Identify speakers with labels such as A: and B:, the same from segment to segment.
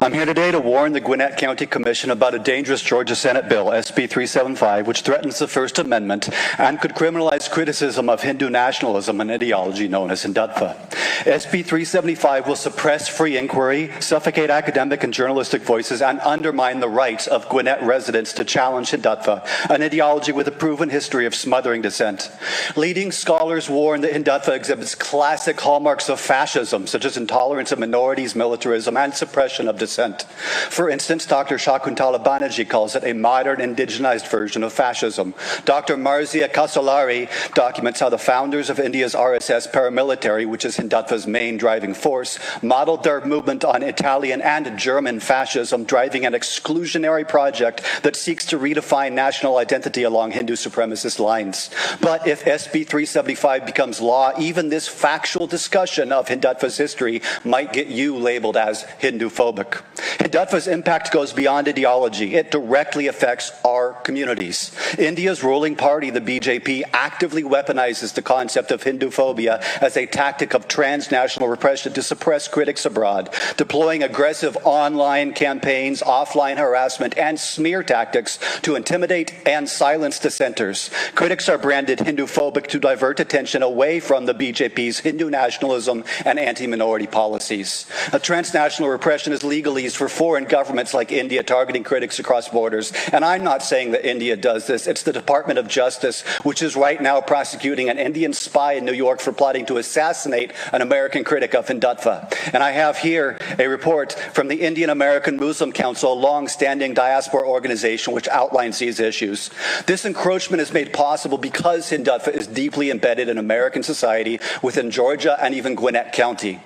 A: I'm here today to warn the Gwinnett County Commission about a dangerous Georgia Senate bill, SB375, which threatens the First Amendment and could criminalize criticism of Hindu nationalism, an ideology known as Hindutva. SB375 will suppress free inquiry, suffocate academic and journalistic voices, and undermine the rights of Gwinnett residents to challenge Hindutva, an ideology with a proven history of smothering dissent. Leading scholars warn that Hindutva exhibits classic hallmarks of fascism, such as intolerance of minorities, militarism, and suppression of dissent. For instance, Dr. Shakuntala Banerjee calls it a modern indigenized version of fascism. Dr. Marzia Kasolari documents how the founders of India's RSS paramilitary, which is Hindutva's main driving force, modeled their movement on Italian and German fascism, driving an exclusionary project that seeks to redefine national identity along Hindu supremacist lines. But if SB 375 becomes law, even this factual discussion of Hindutva's history might get you labeled as Hinduphobic. Hindutva's impact goes beyond ideology. It directly affects our communities. India's ruling party, the BJP, actively weaponizes the concept of Hinduphobia as a tactic of transnational repression to suppress critics abroad, deploying aggressive online campaigns, offline harassment, and smear tactics to intimidate and silence dissenters. Critics are branded Hinduphobic to divert attention away from the BJP's Hindu nationalism and anti-minority policies. A transnational repression is legalese for foreign governments like India targeting critics across borders. And I'm not saying that India does this. It's the Department of Justice, which is right now prosecuting an Indian spy in New York for plotting to assassinate an American critic of Hindutva. And I have here a report from the Indian American Muslim Council, a long-standing diaspora organization which outlines these issues. This encroachment is made possible because Hindutva is deeply embedded in American society within Georgia and even Gwinnett County.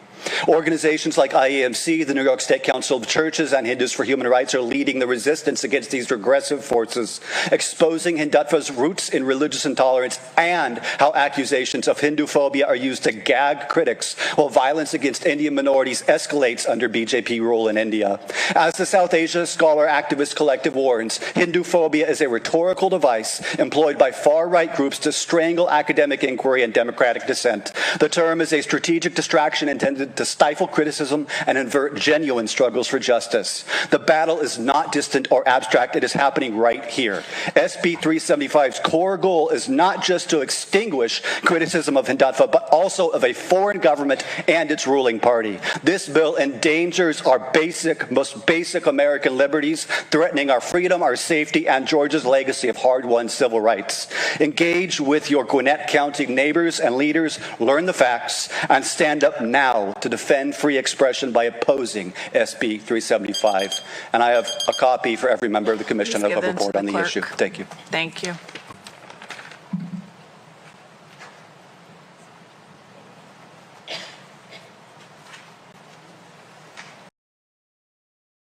A: Organizations like IAMC, the New York State Council of Churches, and Hindus for Human Rights are leading the resistance against these regressive forces, exposing Hindutva's roots in religious intolerance and how accusations of Hinduphobia are used to gag critics, while violence against Indian minorities escalates under BJP rule in India. As the South Asia Scholar Activist Collective warns, Hinduphobia is a rhetorical device employed by far-right groups to strangle academic inquiry and democratic dissent. The term is a strategic distraction intended to stifle criticism and invert genuine struggles for justice. The battle is not distant or abstract. It is happening right here. SB 375's core goal is not just to extinguish criticism of Hindutva, but also of a foreign government and its ruling party. This bill endangers our most basic American liberties, threatening our freedom, our safety, and Georgia's legacy of hard-won civil rights. Engage with your Gwinnett County neighbors and leaders, learn the facts, and stand up now to defend free expression by opposing SB 375. And I have a copy for every member of the Commission of a report on the issue. Thank you.
B: Thank you.